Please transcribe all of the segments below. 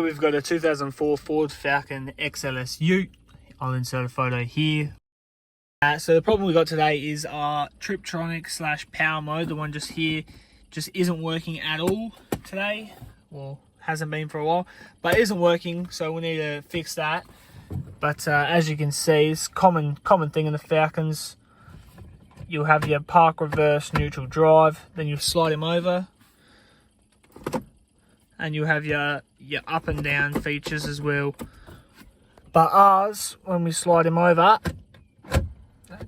We've got a 2004 Ford Falcon XLS Ute. I'll insert a photo here. So the problem we got today is our triptronic / power mode, the one just here, just isn't working at all today. Well, hasn't been for a while, but isn't working, so we need to fix that. But as you can see, it's common thing in the Falcons. You'll have your park, reverse, neutral, drive, then you slide him over, and you have your up and down features as well. But ours, when we slide him over,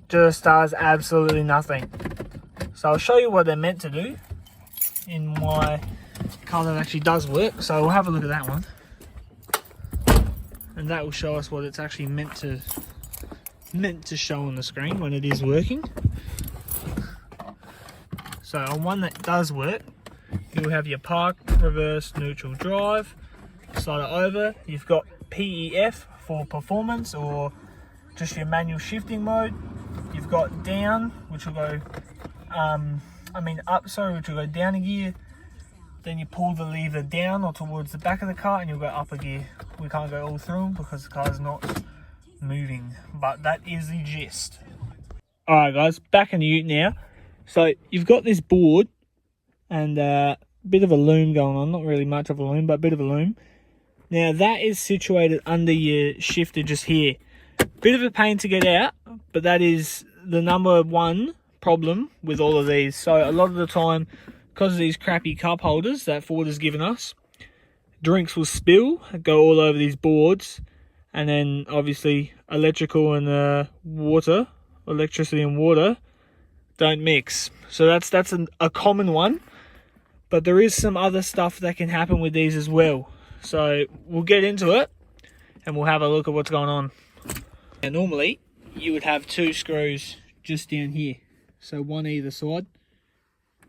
just does absolutely nothing. So I'll show you what they're meant to do in my car that actually does work. So we'll have a look at that one, and that will show us what it's actually meant to show on the screen when it is working. So on one that does work, you'll have your park, reverse, neutral, drive, slide it over. You've got PEF for performance, or just your manual shifting mode. You've got down, which will go, up, sorry, which will go down a gear. Then you pull the lever down or towards the back of the car and you'll go up a gear. We can't go all through them because the car's not moving, but that is the gist. Alright guys, back in the Ute now. So you've got this board and a bit of a loom going on, not really much of a loom, but a bit of a loom. Now that is situated under your shifter just here. Bit of a pain to get out, but that is the number one problem with all of these. So a lot of the time, because of these crappy cup holders that Ford has given us, drinks will spill, go all over these boards, and then obviously electrical and electricity and water don't mix. So that's a common one, but there is some other stuff that can happen with these as well. So we'll get into it and we'll have a look at what's going on. And normally you would have two screws just down here, so one either side.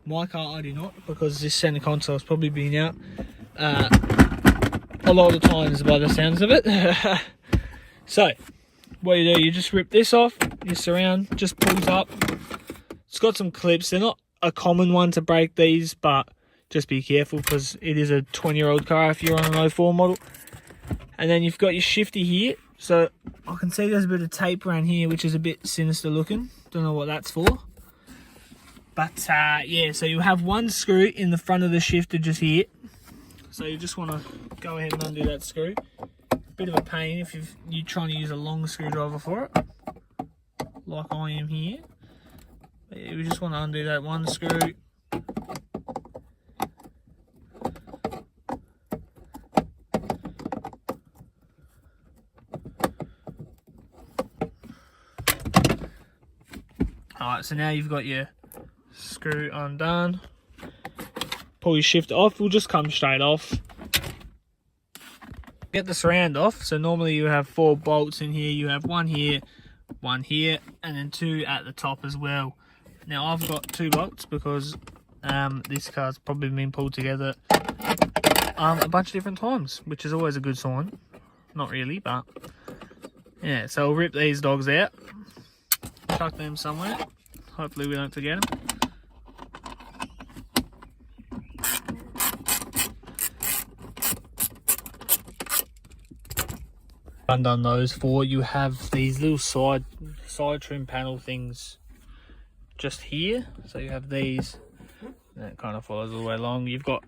My car I do not, because this center console has probably been out a lot of times by the sounds of it. So what you do, you just rip this off, your surround just pulls up. It's got some clips. They're not a common one to break these, but just be careful because it is a 20-year-old car if you're on an 04 model. And then you've got your shifter here. So I can see there's a bit of tape around here, which is a bit sinister looking. Don't know what that's for. But yeah, so you have one screw in the front of the shifter just here. So you just want to go ahead and undo that screw. Bit of a pain if you're trying to use a long screwdriver for it, like I am here. But yeah, we just want to undo that one screw. Alright, so now you've got your screw undone. Pull your shifter off, we'll just come straight off. Get the surround off. So normally you have 4 bolts in here. You have one here, and then 2 at the top as well. Now I've got 2 bolts because this car's probably been pulled together a bunch of different times, which is always a good sign. Not really, but yeah. So we'll rip these dogs out, chuck them somewhere. Hopefully we don't forget them. Undone those 4. You have these little side trim panel things just here. So you have these, and it kind of follows all the way along. You've got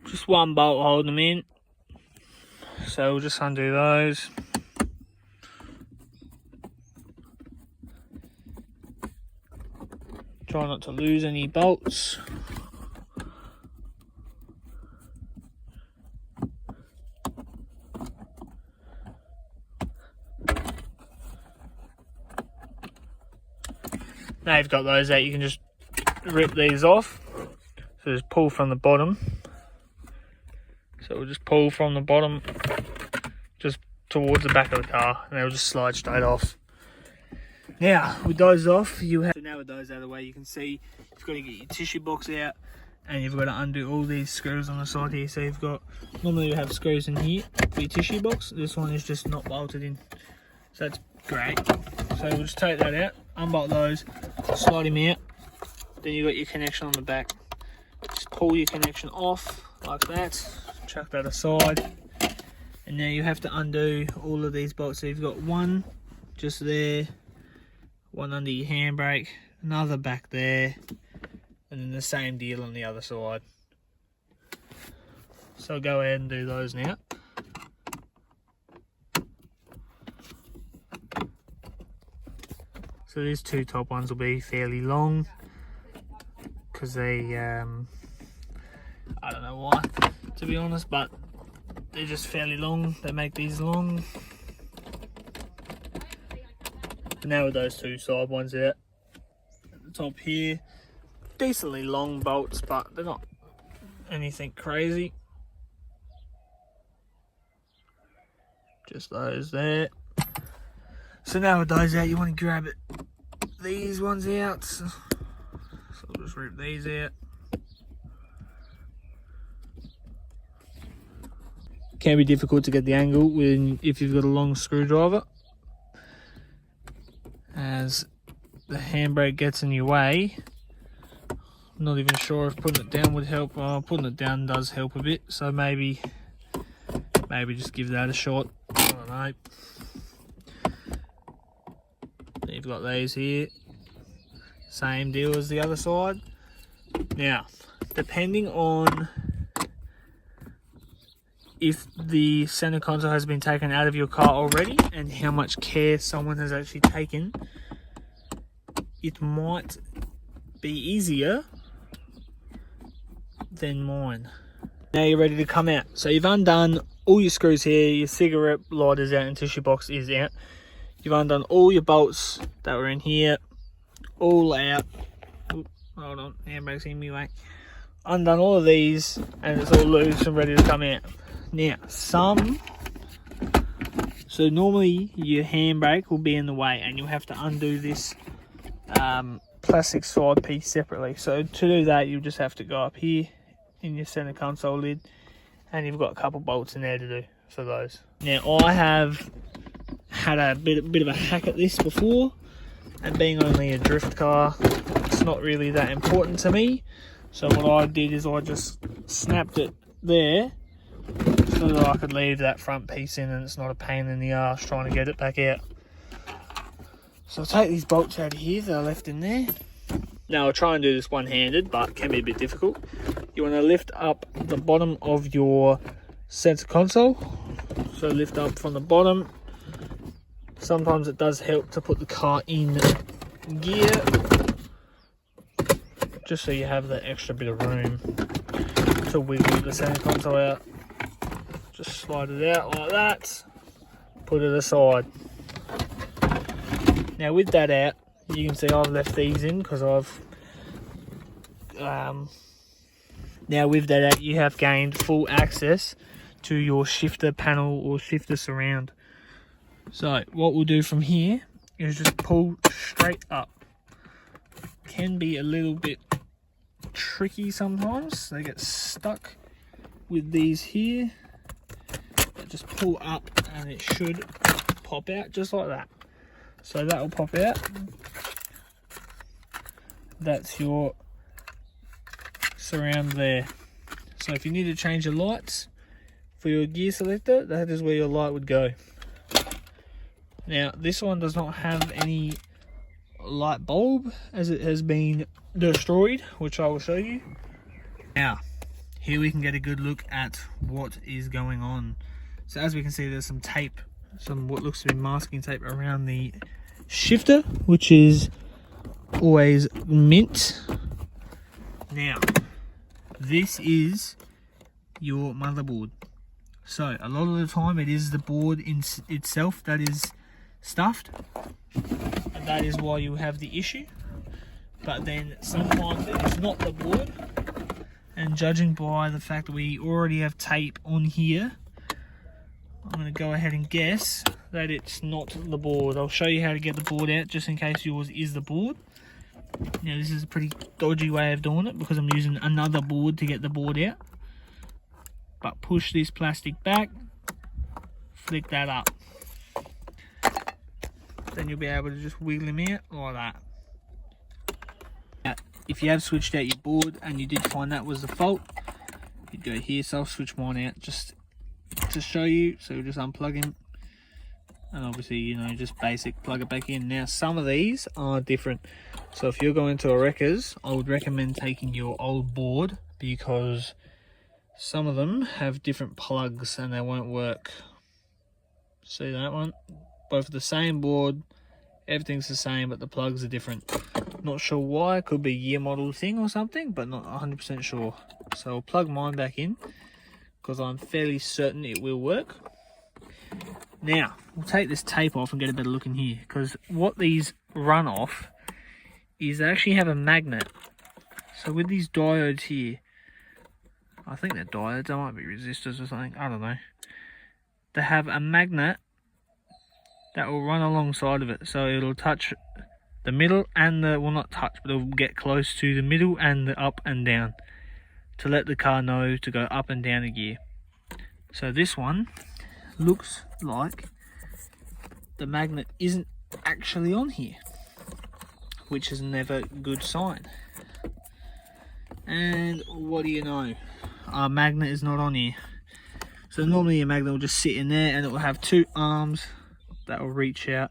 just one bolt holding them in, so we'll just undo those. Try not to lose any bolts. Now you've got those out, you can just rip these off. So just pull from the bottom. So we'll just pull from the bottom just towards the back of the car, and they'll just slide straight off. Now with those off, so now with those out of the way, you can see you've got to get your tissue box out, and you've got to undo all these screws on the side here. So you've got, normally you have screws in here for your tissue box. This one is just not bolted in, so that's great. So we'll just take that out, unbolt those, slide him out. Then you've got your connection on the back. Just pull your connection off, like that. Chuck that aside. And now you have to undo all of these bolts. So you've got one just there, one under your handbrake, another back there, and then the same deal on the other side. So I'll go ahead and do those now. So these two top ones will be fairly long because they, I don't know why, to be honest, but they're just fairly long. They make these long. Now with those two side ones out at the top here, decently long bolts, but they're not anything crazy. Just those there. So now with those out, you want to grab these ones out. So I'll just rip these out. Can be difficult to get the angle if you've got a long screwdriver, as the handbrake gets in your way. I'm not even sure if putting it down would help. Putting it down does help a bit, so maybe just give that a shot. I don't know. Then you've got these here, same deal as the other side. Now, depending on if the center console has been taken out of your car already and how much care someone has actually taken, it might be easier than mine. Now you're ready to come out. So you've undone all your screws here, your cigarette lighter's out and tissue box is out. You've undone all your bolts that were in here, all out. Oop, hold on, handbrake's in my way. Undone all of these and it's all loose and ready to come out. Now, so normally your handbrake will be in the way and you'll have to undo this plastic side piece separately. So to do that, you just have to go up here in your center console lid and you've got a couple bolts in there to do for those. Now, I have had a bit of a hack at this before, and being only a drift car, it's not really that important to me. So what I did is I just snapped it there so that I could leave that front piece in and it's not a pain in the arse trying to get it back out. So I'll take these bolts out of here that are left in there. Now I'll try and do this one-handed, but it can be a bit difficult. You want to lift up the bottom of your center console. So lift up from the bottom. Sometimes it does help to put the car in gear, just so you have that extra bit of room to wiggle the center console out. Just slide it out like that, put it aside. Now with that out, you can see I've left these in because I've now with that out, you have gained full access to your shifter panel or shifter surround. So what we'll do from here is just pull straight up. Can be a little bit tricky sometimes. They get stuck with these here. Just pull up and it should pop out just like that. So that will pop out. That's your surround there. So if you need to change the lights for your gear selector, that is where your light would go. Now this one does not have any light bulb as it has been destroyed, which I will show you. Now here we can get a good look at what is going on. So as we can see, there's some tape, some what looks to be masking tape around the shifter, which is always mint. Now this is your motherboard. So a lot of the time it is the board in itself that is stuffed, and that is why you have the issue. But then sometimes it's not the board, and judging by the fact that we already have tape on here, I'm going to go ahead and guess that it's not the board. I'll show you how to get the board out just in case yours is the board. Now this is a pretty dodgy way of doing it because I'm using another board to get the board out. But push this plastic back, flick that up. Then you'll be able to just wiggle him out like that. Now, if you have switched out your board and you did find that was the fault, you go here. So I'll switch mine out just to show you. So we'll just unplug him, and obviously, you know, just basic, plug it back in. Now some of these are different, so if you're going to a wreckers, I would recommend taking your old board, because some of them have different plugs and they won't work. See that one? Both the same board, everything's the same, but the plugs are different. Not sure why, could be a year model thing or something, but not 100% sure. So I'll plug mine back in, because I'm fairly certain it will work. Now, we'll take this tape off and get a better look in here, because what these run off is they actually have a magnet. So with these diodes here, I think they're diodes, they might be resistors or something, I don't know. They have a magnet that will run alongside of it, so it'll touch the middle and the, well, not touch, but it'll get close to the middle and the up and down to let the car know to go up and down a gear. So this one looks like the magnet isn't actually on here, which is never a good sign. And what do you know, our magnet is not on here. So normally a magnet will just sit in there and it will have two arms that will reach out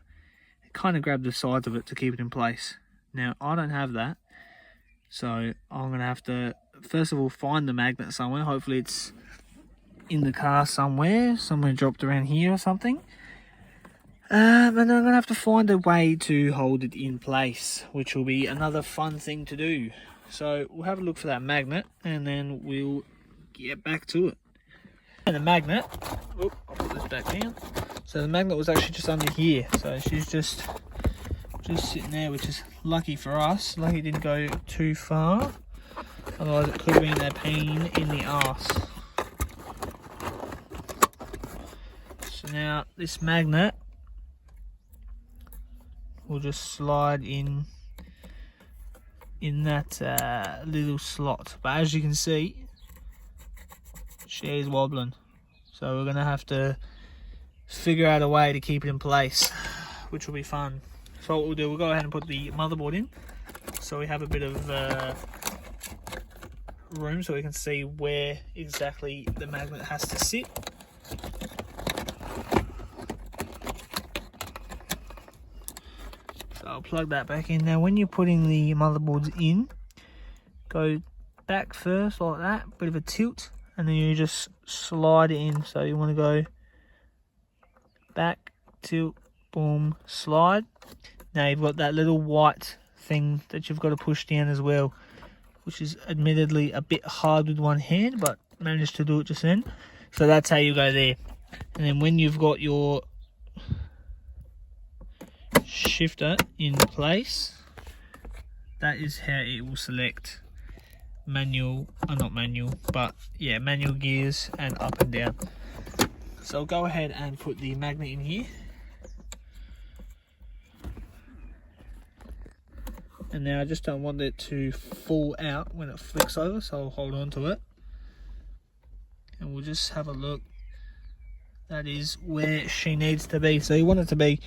and kind of grab the sides of it to keep it in place. Now I don't have that, so I'm going to have to first of all find the magnet somewhere. Hopefully it's in the car somewhere dropped around here or something. And then I'm going to have to find a way to hold it in place, which will be another fun thing to do. So we'll have a look for that magnet and then we'll get back to it. And the magnet, oh, I'll put this back down. So the magnet was actually just under here, so she's just sitting there, which is lucky for us. Lucky it didn't go too far, otherwise it could have been a pain in the arse. So now this magnet will just slide in that little slot, but as you can see, she is wobbling, so we're going to have to figure out a way to keep it in place, which will be fun. So what we'll do, we'll go ahead and put the motherboard in, so we have a bit of room so we can see where exactly the magnet has to sit. So I'll plug that back in. Now when you're putting the motherboards in, go back first like that, bit of a tilt, and then you just slide it in. So you want to go back, tilt, boom, slide. Now you've got that little white thing that you've got to push down as well, which is admittedly a bit hard with one hand, but managed to do it just then. So that's how you go there. And then when you've got your shifter in place, that is how it will select manual, not manual, but yeah, manual gears and up and down. So I'll go ahead and put the magnet in here. And now I just don't want it to fall out when it flicks over, so I'll hold on to it. And we'll just have a look. That is where she needs to be. So you want it to be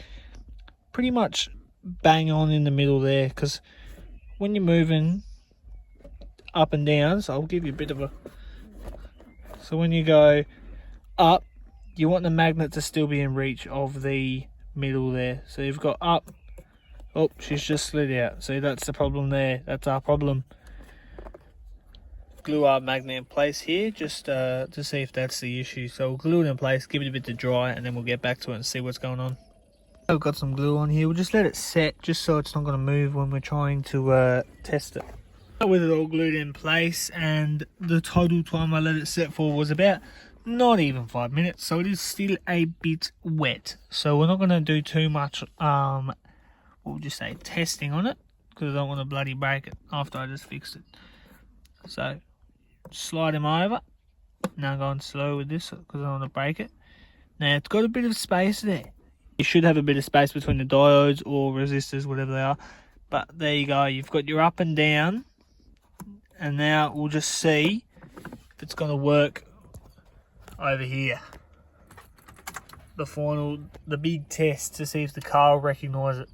pretty much bang on in the middle there, because when you're moving up and down, so I'll give you a bit of a, so when you go up, you want the magnet to still be in reach of the middle there. So you've got up, oh, she's just slid out. See, that's the problem there, that's our problem. Glue our magnet in place here just to see if that's the issue. So we'll glue it in place, give it a bit to dry, and then we'll get back to it and see what's going on. I've got some glue on here, we'll just let it set just so it's not going to move when we're trying to test it. With it all glued in place, and the total time I let it set for was about not even 5 minutes, so it is still a bit wet. So we're not going to do too much, what would you say, testing on it, because I don't want to bloody break it after I just fixed it. So slide him over. Now going slow with this because I don't want to break it. Now it's got a bit of space there. You should have a bit of space between the diodes or resistors, whatever they are. But there you go, you've got your up and down. And now we'll just see if it's going to work over here. The big test to see if the car will recognise it.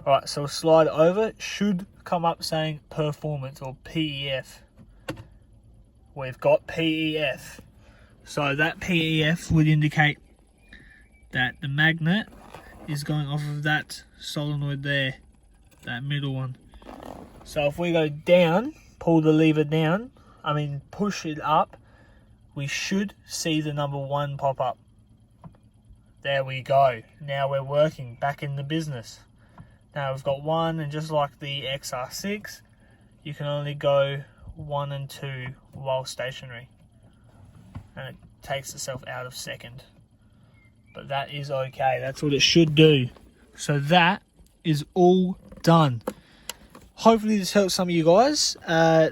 Alright, so we'll slide over. It should come up saying performance or PEF. we've got PEF. So that PEF would indicate that the magnet is going off of that solenoid there, that middle one. So if we go down, pull the lever down, push it up, we should see the number 1 pop up. There we go. Now we're working, back in the business. Now we've got 1, and just like the XR6, you can only go 1 and 2 while stationary. And it takes itself out of second. But that is okay. That's what it should do. So that is all done. Hopefully this helps some of you guys.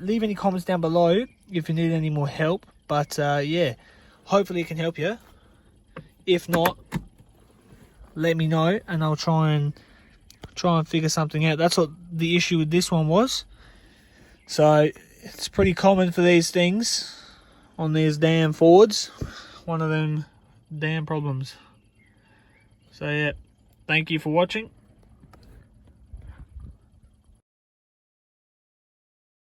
Leave any comments down below if you need any more help. But yeah, hopefully it can help you. If not, let me know and I'll try and figure something out. That's what the issue with this one was. So it's pretty common for these things on these damn Fords. One of them damn problems. So yeah, thank you for watching.